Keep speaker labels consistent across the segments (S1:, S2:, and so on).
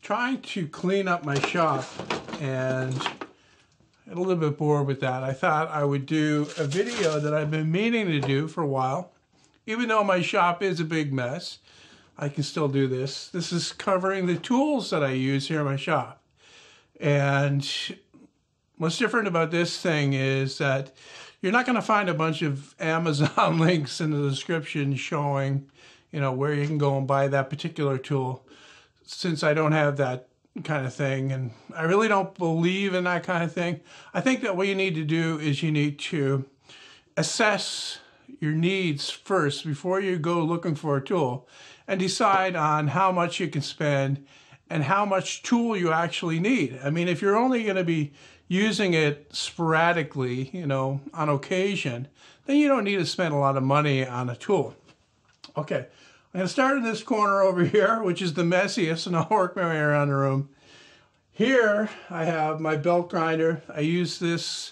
S1: trying to clean up my shop and I'm a little bit bored with that. I thought I would do a video that I've been meaning to do for a while. Even though my shop is a big mess, I can still do this. This is covering the tools that I use here in my shop. And what's different about this thing is that you're not going to find a bunch of Amazon links in the description showing, where you can go and buy that particular tool, since I don't have that kind of thing, and I really don't believe in that kind of thing. I think that what you need to do is you need to assess your needs first before you go looking for a tool, and decide on how much you can spend and how much tool you actually need. I mean, if you're only going to be using it sporadically, on occasion, then you don't need to spend a lot of money on a tool. Okay. I'm going to start in this corner over here, which is the messiest, and I'll work my way around the room. Here, I have my belt grinder. I use this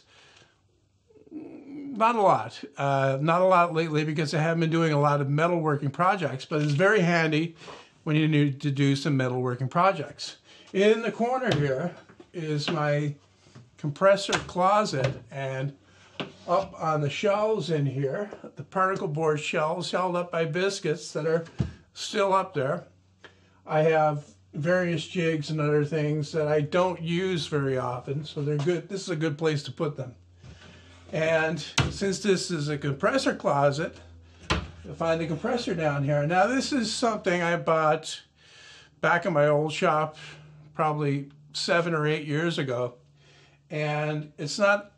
S1: not a lot lately because I haven't been doing a lot of metalworking projects, but it's very handy when you need to do some metalworking projects. In the corner here is my compressor closet, and up on the shelves in here, the particle board shelves held up by biscuits that are still up there. I have various jigs and other things that I don't use very often, so they're good. This is a good place to put them. And since this is a compressor closet, you'll find the compressor down here. Now this is something I bought back in my old shop probably 7 or 8 years ago, and it's not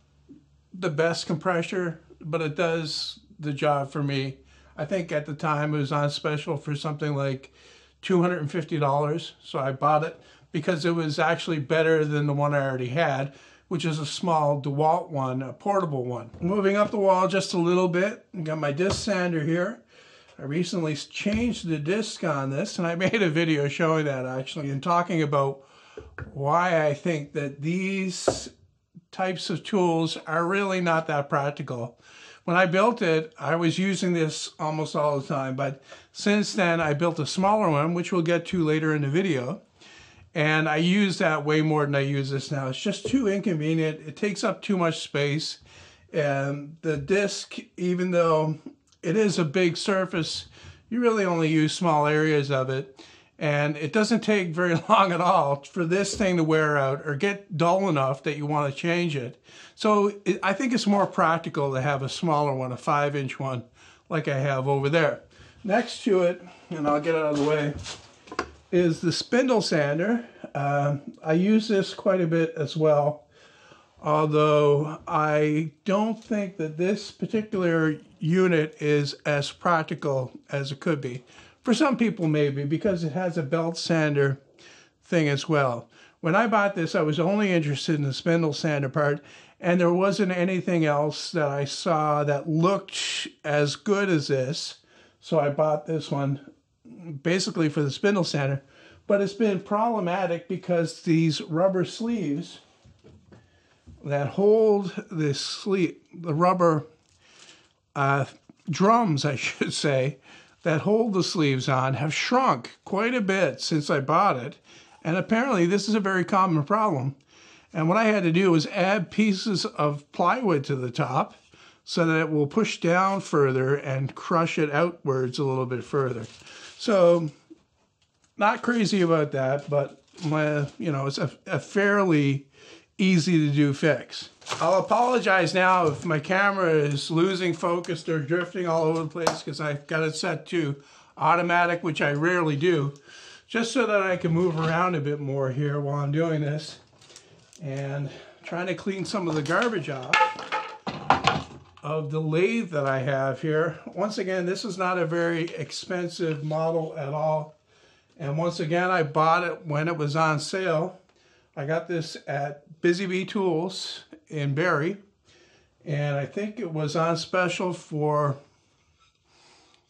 S1: the best compressor, but it does the job for me. I think at the time it was on special for something like $250, so I bought it because it was actually better than the one I already had, which is a small DeWalt one, a portable one. Moving up the wall just a little bit, I got my disc sander here. I recently changed the disc on this, and I made a video showing that actually, and talking about why I think that these types of tools are really not that practical. When I built it, I was using this almost all the time, but since then I built a smaller one, which we'll get to later in the video, and I use that way more than I use this now. It's just too inconvenient. It takes up too much space, and the disc, even though it is a big surface, you really only use small areas of it. And it doesn't take very long at all for this thing to wear out or get dull enough that you want to change it. So I think it's more practical to have a smaller one, a 5-inch one, like I have over there. Next to it, and I'll get it out of the way, is the Spindle Sander. I use this quite a bit as well, although I don't think that this particular unit is as practical as it could be. For some people maybe, because it has a belt sander thing as well. When I bought this, I was only interested in the spindle sander part, and there wasn't anything else that I saw that looked as good as this. So I bought this one basically for the spindle sander. But it's been problematic because these rubber sleeves that hold this sleeve, the rubber drums, I should say, that hold the sleeves on have shrunk quite a bit since I bought it. And apparently this is a very common problem. And what I had to do was add pieces of plywood to the top so that it will push down further and crush it outwards a little bit further. So not crazy about that, but it's a fairly easy to do fix. I'll apologize now if my camera is losing focus or drifting all over the place, because I've got it set to automatic, which I rarely do, just so that I can move around a bit more here while I'm doing this. And trying to clean some of the garbage off of the lathe that I have here. Once again, this is not a very expensive model at all. And once again, I bought it when it was on sale. I got this at Busy Bee Tools in Barrie, and I think it was on special for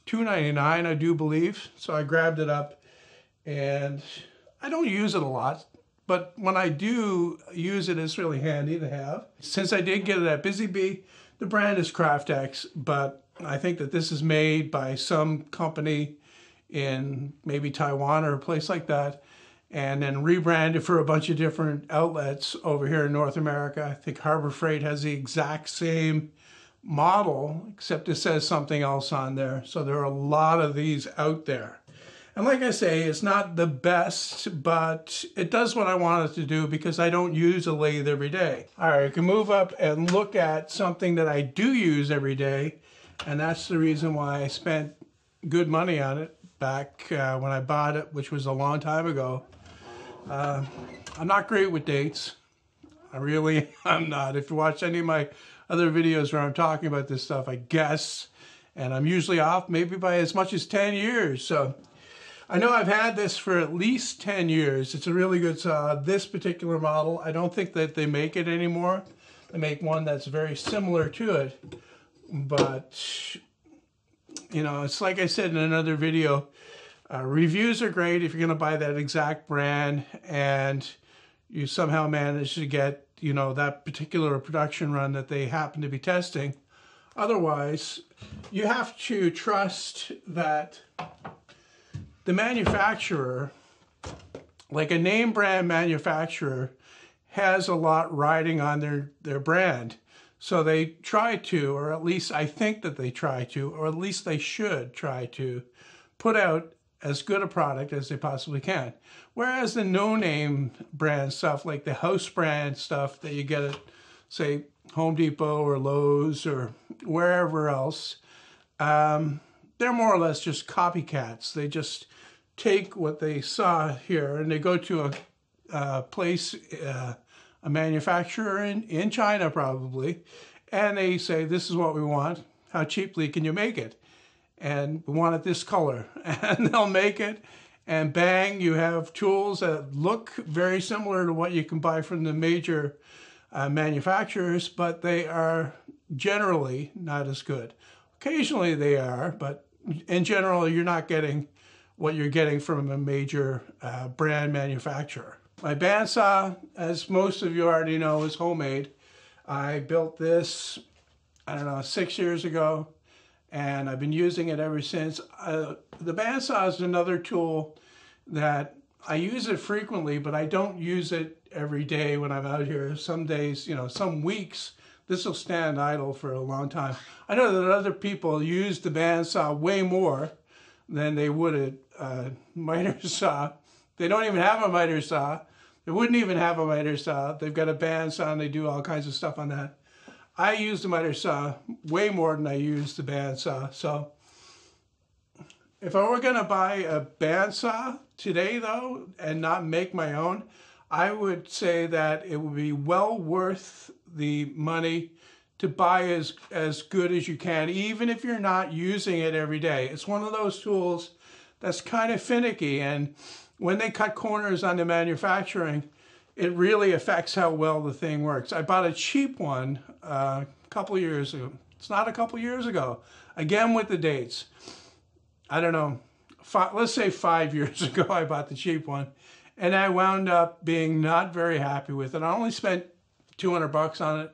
S1: $2.99, I do believe. So I grabbed it up, and I don't use it a lot, but when I do use it, it's really handy to have. Since I did get it at Busy Bee, the brand is Craftex, but I think that this is made by some company in maybe Taiwan or a place like that. and then rebranded for a bunch of different outlets over here in North America. I think Harbor Freight has the exact same model, except it says something else on there. So there are a lot of these out there. And like I say, it's not the best, but it does what I want it to do because I don't use a lathe every day. All right, I can move up and look at something that I do use every day, and that's the reason why I spent good money on it back when I bought it, which was a long time ago. I'm not great with dates. I'm not. If you watch any of my other videos where I'm talking about this stuff, I guess, and I'm usually off maybe by as much as 10 years. So I know I've had this for at least 10 years. It's a really good saw. This particular model, I don't think that they make it anymore. They make one that's very similar to it. But, you know, it's like I said in another video, reviews are great if you're going to buy that exact brand and you somehow manage to get, you know, that particular production run that they happen to be testing. Otherwise, you have to trust that the manufacturer, like a name brand manufacturer, has a lot riding on their brand. So they try to, or at least I think that they try to, or at least they should try to, put out as good a product as they possibly can. Whereas the no-name brand stuff, like the house brand stuff that you get at, say, Home Depot or Lowe's or wherever else, they're more or less just copycats. They just take what they saw here and they go to a place, a manufacturer in China probably, and they say, this is what we want. How cheaply can you make it? And we want it this color. And they'll make it, and bang, you have tools that look very similar to what you can buy from the major manufacturers, but they are generally not as good. Occasionally they are, but in general, you're not getting what you're getting from a major brand manufacturer. My bandsaw, as most of you already know, is homemade. I built this, I don't know, 6 years ago, and I've been using it ever since. The bandsaw is another tool that I use it frequently, but I don't use it every day when I'm out here. Some days, you know, some weeks, this will stand idle for a long time. I know that other people use the bandsaw way more than they would a miter saw. They don't even have a miter saw. They wouldn't even have a miter saw. They've got a bandsaw and they do all kinds of stuff on that. I use the miter saw way more than I use the bandsaw. So if I were going to buy a bandsaw today, though, and not make my own, I would say that it would be well worth the money to buy as good as you can, even if you're not using it every day. It's one of those tools that's kind of finicky, and when they cut corners on the manufacturing, it really affects how well the thing works. I bought a cheap one a couple years ago. It's not a couple years ago. Again with the dates. I don't know, let's say 5 years ago I bought the cheap one, and I wound up being not very happy with it. I only spent $200 on it,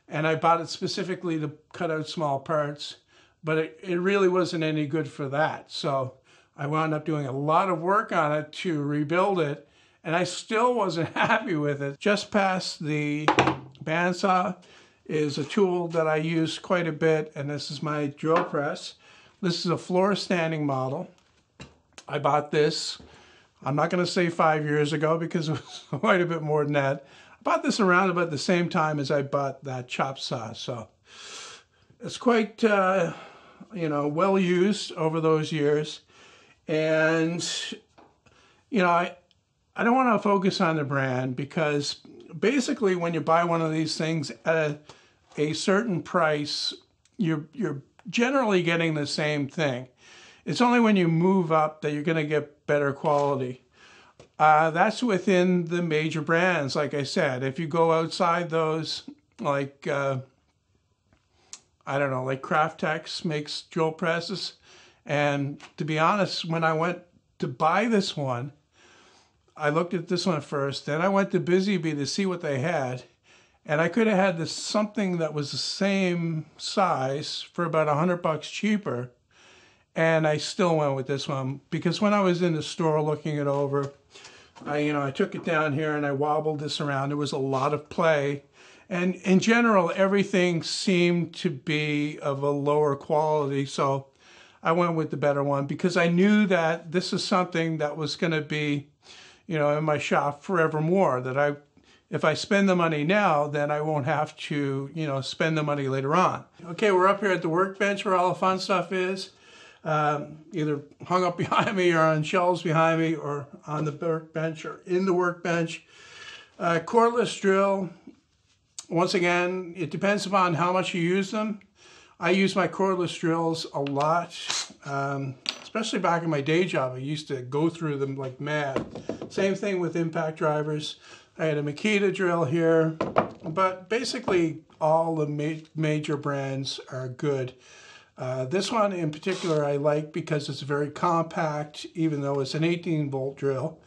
S1: and I bought it specifically to cut out small parts, but it really wasn't any good for that. So I wound up doing a lot of work on it to rebuild it, and I still wasn't happy with it. Just past the bandsaw is a tool that I use quite a bit, and this is my drill press. This is a floor standing model. I bought this, I'm not going to say 5 years ago because it was quite a bit more than that. I bought this around about the same time as I bought that chop saw. So it's quite, you know, well used over those years. And, you know, I don't want to focus on the brand because basically when you buy one of these things at a certain price, you're generally getting the same thing. It's only when you move up that you're going to get better quality. That's within the major brands, like I said. If you go outside those, like, I don't know, like Craftex makes drill presses. And to be honest, when I went to buy this one, I looked at this one first, then I went to Busy Bee to see what they had. And I could have had something that was the same size for about $100 cheaper. And I still went with this one because when I was in the store looking it over, I took it down here and I wobbled this around. There was a lot of play. And in general, everything seemed to be of a lower quality. So I went with the better one because I knew that this is something that was going to be, in my shop forevermore. That if I spend the money now, then I won't have to, spend the money later on. Okay, we're up here at the workbench where all the fun stuff is. Either hung up behind me or on shelves behind me or on the workbench or in the workbench. Cordless drill. Once again, it depends upon how much you use them. I use my cordless drills a lot, especially back in my day job. I used to go through them like mad. Same thing with impact drivers. I had a Makita drill here, but basically all the major brands are good. This one in particular I like because it's very compact, even though it's an 18-volt drill.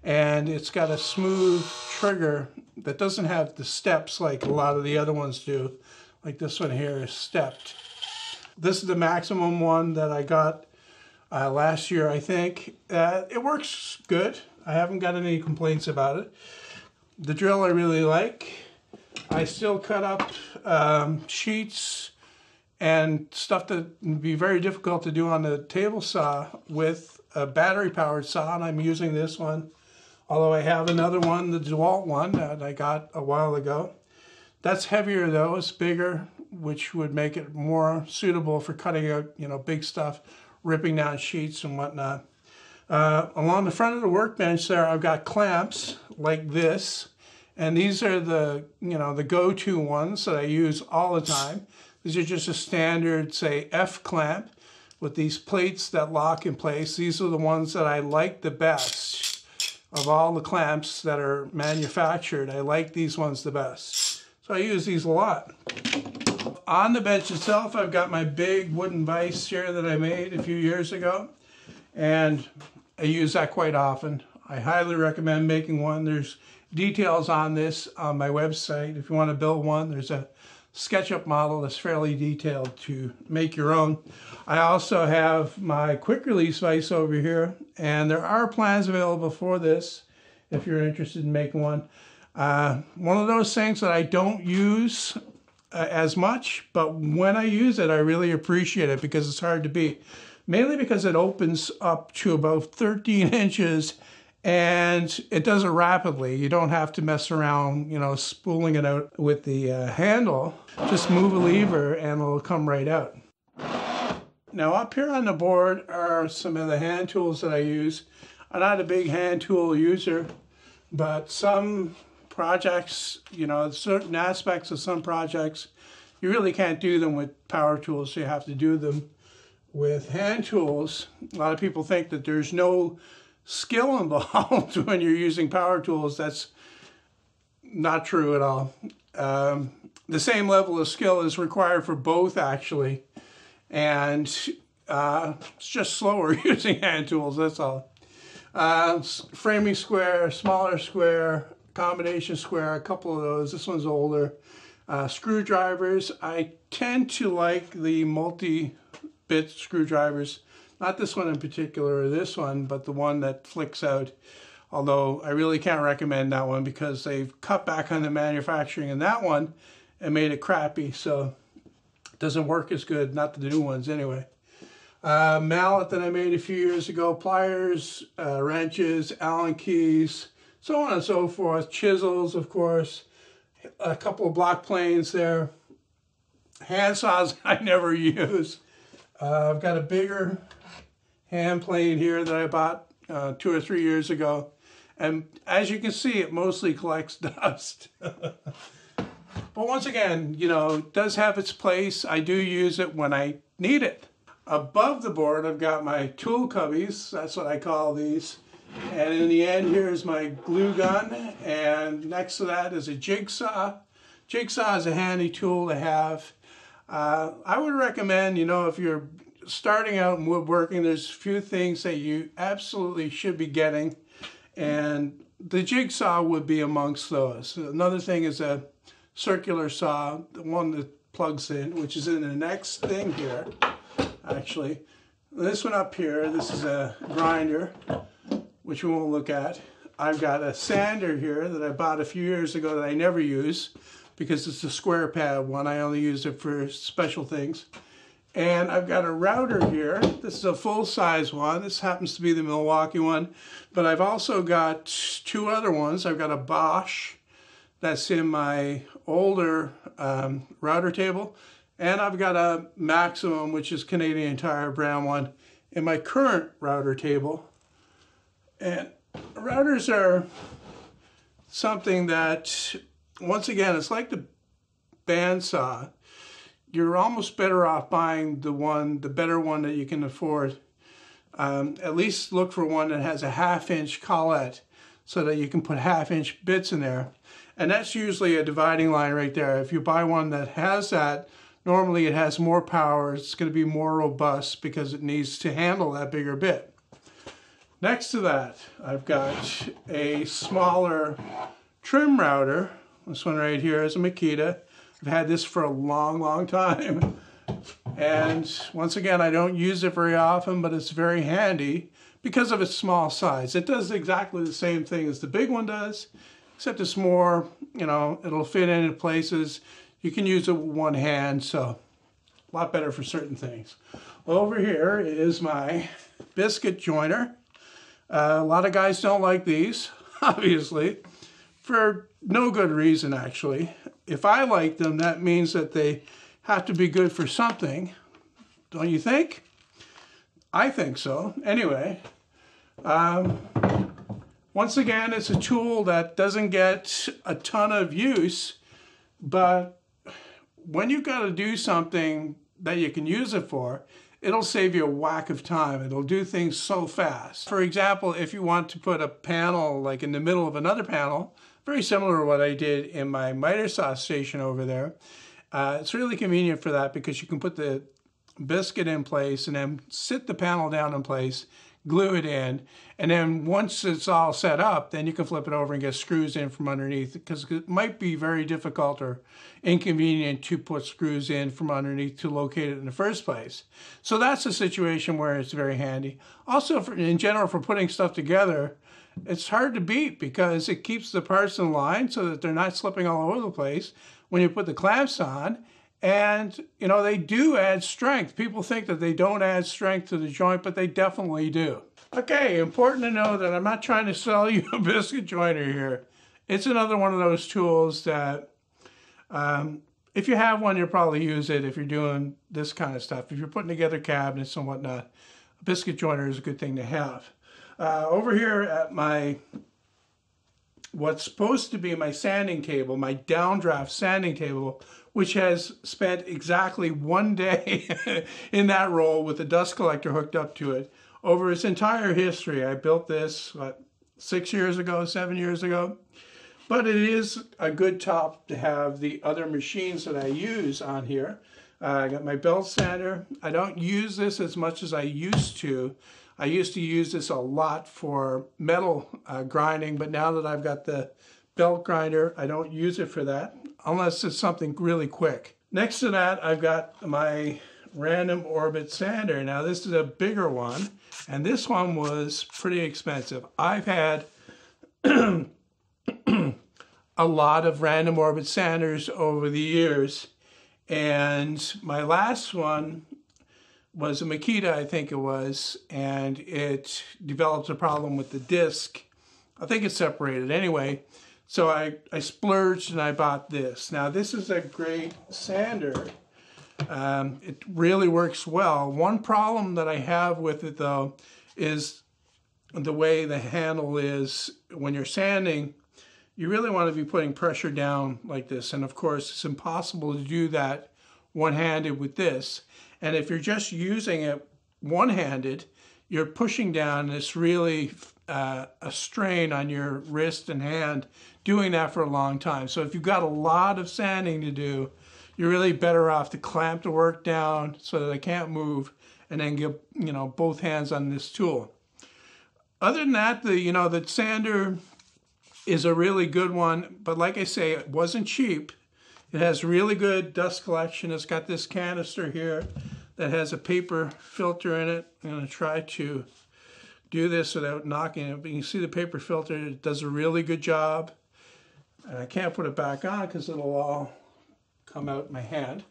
S1: And it's got a smooth trigger that doesn't have the steps like a lot of the other ones do. Like this one here is stepped. This is the maximum one that I got last year, I think. It works good. I haven't got any complaints about it. The drill I really like. I still cut up sheets and stuff that would be very difficult to do on the table saw with a battery-powered saw, and I'm using this one. Although I have another one, the DeWalt one that I got a while ago. That's heavier though, it's bigger, which would make it more suitable for cutting out, big stuff, ripping down sheets and whatnot. Along the front of the workbench there, I've got clamps like this. And these are the, the go-to ones that I use all the time. These are just a standard, say, F clamp with these plates that lock in place. These are the ones that I like the best. Of all the clamps that are manufactured, I like these ones the best. So I use these a lot. On the bench itself, I've got my big wooden vise here that I made a few years ago. And I use that quite often. I highly recommend making one. There's details on this on my website. If you want to build one, there's a SketchUp model that's fairly detailed to make your own. I also have my quick release vise over here, and there are plans available for this if you're interested in making one. One of those things that I don't use as much, but when I use it, I really appreciate it because it's hard to beat. Mainly because it opens up to about 13 inches and it does it rapidly. You don't have to mess around, spooling it out with the handle. Just move a lever and it'll come right out. Now up here on the board are some of the hand tools that I use. I'm not a big hand tool user, but some projects, certain aspects of some projects, you really can't do them with power tools, so you have to do them with hand tools. A lot of people think that there's no skill involved when you're using power tools. That's not true at all. The same level of skill is required for both, actually. And it's just slower using hand tools, that's all. Framing square, smaller square, combination square, a couple of those. This one's older. Screwdrivers. I tend to like the multi-bit screwdrivers. Not this one in particular or this one, but the one that flicks out. Although I really can't recommend that one because they've cut back on the manufacturing in that one and made it crappy, so it doesn't work as good, not the new ones anyway. Mallet that I made a few years ago, pliers, wrenches, Allen keys, so on and so forth. Chisels, of course, a couple of block planes there. Hand saws I never use. I've got a bigger hand plane here that I bought 2 or 3 years ago. And as you can see, it mostly collects dust. But once again, it does have its place. I do use it when I need it. Above the board, I've got my tool cubbies. That's what I call these. And in the end, here's my glue gun. And next to that is a jigsaw. Jigsaw is a handy tool to have. I would recommend, if you're starting out in woodworking, there's a few things that you absolutely should be getting. And the jigsaw would be amongst those. Another thing is a circular saw, the one that plugs in, which is in the next thing here, actually. This one up here, this is a grinder, which we won't look at. I've got a sander here that I bought a few years ago that I never use because it's a square pad one. I only use it for special things. And I've got a router here. This is a full-size one. This happens to be the Milwaukee one. But I've also got two other ones. I've got a Bosch that's in my older router table. And I've got a Maximum, which is Canadian Tire brand one, in my current router table. And routers are something that, once again, it's like the bandsaw. You're almost better off buying the better one that you can afford. At least look for one that has a 1/2 inch collet so that you can put 1/2 inch bits in there. And that's usually a dividing line right there. If you buy one that has that, normally it has more power. It's going to be more robust because it needs to handle that bigger bit. Next to that, I've got a smaller trim router. This one right here is a Makita. I've had this for a long, long time. And once again, I don't use it very often, but it's very handy because of its small size. It does exactly the same thing as the big one does, except it's more, it'll fit into places. You can use it with one hand, so a lot better for certain things. Over here is my Biscuit Joiner. A lot of guys don't like these, obviously, for no good reason, actually. If I like them, that means that they have to be good for something. Don't you think? I think so. Anyway, once again, it's a tool that doesn't get a ton of use, but when you've got to do something that you can use it for, it'll save you a whack of time. It'll do things so fast. For example, if you want to put a panel like in the middle of another panel, very similar to what I did in my miter saw station over there, it's really convenient for that because you can put the biscuit in place and then sit the panel down in place, glue it in, and then once it's all set up, then you can flip it over and get screws in from underneath, because it might be very difficult or inconvenient to put screws in from underneath to locate it in the first place. So that's a situation where it's very handy. Also, in general, for putting stuff together, it's hard to beat because it keeps the parts in line so that they're not slipping all over the place when you put the clamps on. And, they do add strength. People think that they don't add strength to the joint, but they definitely do. Okay, important to know that I'm not trying to sell you a biscuit joiner here. It's another one of those tools that, if you have one, you'll probably use it if you're doing this kind of stuff. If you're putting together cabinets and whatnot, a biscuit joiner is a good thing to have. Over here at what's supposed to be my sanding table, my downdraft sanding table, which has spent exactly one day in that roll with a dust collector hooked up to it over its entire history. I built this, 6 years ago, 7 years ago. But it is a good top to have the other machines that I use on here. I got my belt sander. I don't use this as much as I used to. I used to use this a lot for metal grinding, but now that I've got the belt grinder, I don't use it for that, unless it's something really quick. Next to that, I've got my random orbit sander. Now this is a bigger one, and this one was pretty expensive. I've had a lot of random orbit sanders over the years, and my last one was a Makita, I think it was, and it developed a problem with the disc. I think it's separated anyway. So I splurged and I bought this. Now this is a great sander. It really works well. One problem that I have with it though is the way the handle is. When you're sanding, you really want to be putting pressure down like this. And of course, it's impossible to do that one-handed with this. And if you're just using it one-handed, you're pushing down, and it's really a strain on your wrist and hand doing that for a long time. So if you've got a lot of sanding to do, you're really better off to clamp the work down so that I can't move, and then get both hands on this tool. Other than that, the sander is a really good one, but like I say, it wasn't cheap. It has really good dust collection. It's got this canister here that has a paper filter in it. I'm going to try to do this without knocking it, but you can see the paper filter, it does a really good job. And I can't put it back on because it'll all come out in my hand.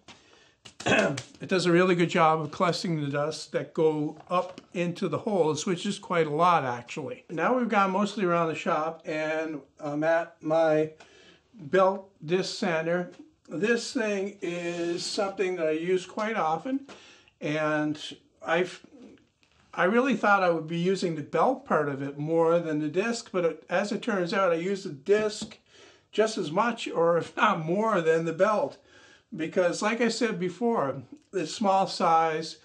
S1: It does a really good job of collecting the dust that go up into the holes, which is quite a lot actually. Now we've gone mostly around the shop and I'm at my belt disc sander. This thing is something that I use quite often, and I really thought I would be using the belt part of it more than the disc, but as it turns out, I use the disc just as much, or if not more, than the belt. Because like I said before, it's small size,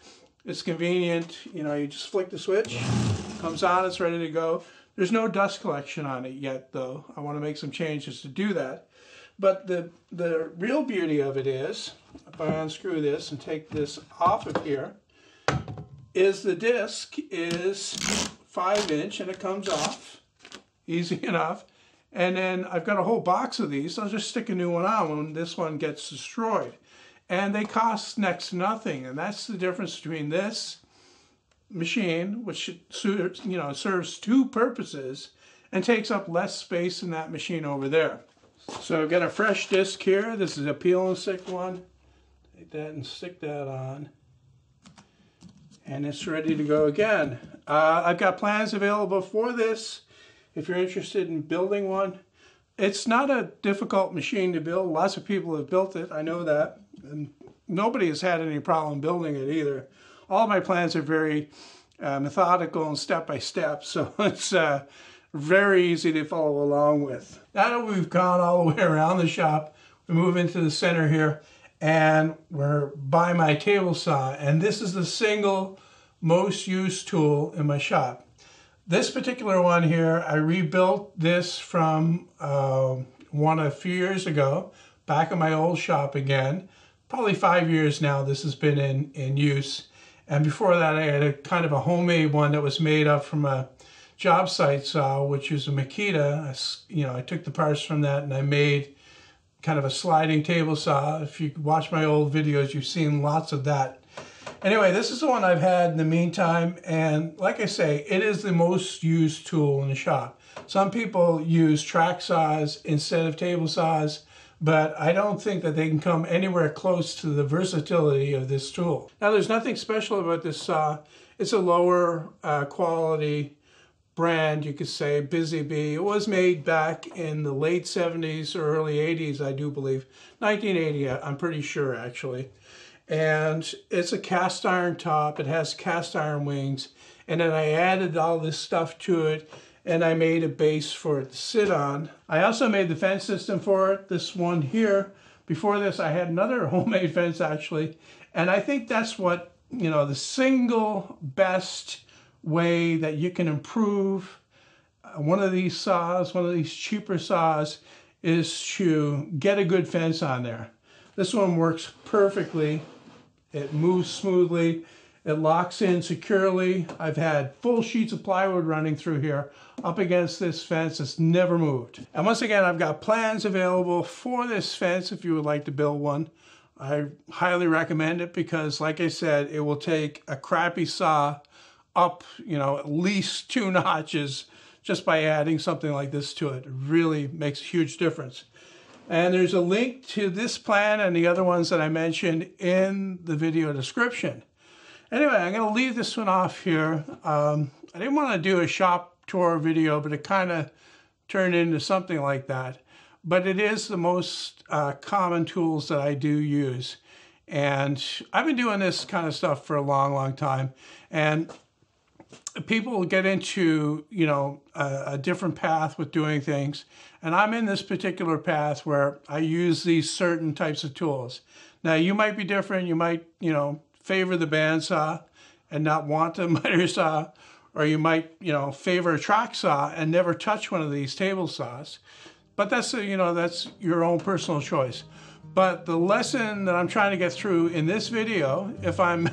S1: it's convenient, you know, you just flick the switch, comes on, it's ready to go. There's no dust collection on it yet though. I want to make some changes to do that. But the real beauty of it is, if I unscrew this and take this off of here, is the disc is 5" and it comes off easy enough. And then I've got a whole box of these. I'll just stick a new one on when this one gets destroyed. And they cost next to nothing. And that's the difference between this machine, which serves two purposes and takes up less space than that machine over there. So I've got a fresh disc here. This is a peel and stick one. Take that and stick that on. And it's ready to go again. I've got plans available for this. If you're interested in building one, it's not a difficult machine to build. Lots of people have built it, I know that. And nobody has had any problem building it either. All my plans are very methodical and step-by-step, so it's very easy to follow along with. Now that we've gone all the way around the shop, we move into the center here, and we're by my table saw. And this is the single most used tool in my shop. This particular one here, I rebuilt this from one a few years ago, back in my old shop again. Probably 5 years now this has been in use. And before that I had a kind of a homemade one that was made up from a job site saw, which is a Makita. I took the parts from that and I made kind of a sliding table saw. If you watch my old videos, you've seen lots of that. Anyway, this is the one I've had in the meantime, and like I say, it is the most used tool in the shop. Some people use track saws instead of table saws, but I don't think that they can come anywhere close to the versatility of this tool. Now, there's nothing special about this saw. It's a lower quality brand, you could say, Busy Bee. It was made back in the late 70s or early 80s, I do believe. 1980, I'm pretty sure, actually. And it's a cast iron top. It has cast iron wings. And then I added all this stuff to it, and I made a base for it to sit on. I also made the fence system for it, this one here. Before this, I had another homemade fence, actually. And I think that's what, the single best way that you can improve one of these saws, one of these cheaper saws, is to get a good fence on there. This one works perfectly. It moves smoothly. It locks in securely. I've had full sheets of plywood running through here up against this fence. It's never moved. And once again, I've got plans available for this fence if you would like to build one. I highly recommend it because, like I said, it will take a crappy saw up, at least 2 notches just by adding something like this to it. It really makes a huge difference. And there's a link to this plan and the other ones that I mentioned in the video description. Anyway, I'm going to leave this one off here. I didn't want to do a shop tour video, but it kind of turned into something like that. But it is the most common tools that I do use. And I've been doing this kind of stuff for a long, long time. And people get into, a different path with doing things. And I'm in this particular path where I use these certain types of tools. Now, you might be different. You might, favor the bandsaw and not want the miter saw. Or you might, favor a track saw and never touch one of these table saws. But that's, that's your own personal choice. But the lesson that I'm trying to get through in this video, if I'm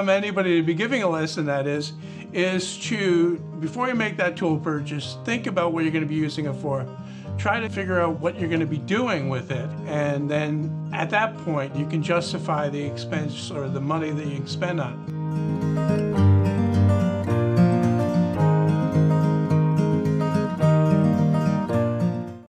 S1: anybody to be giving a lesson, that is to, before you make that tool purchase, think about what you're going to be using it for. Try to figure out what you're going to be doing with it. And then at that point, you can justify the expense or the money that you can spend on it.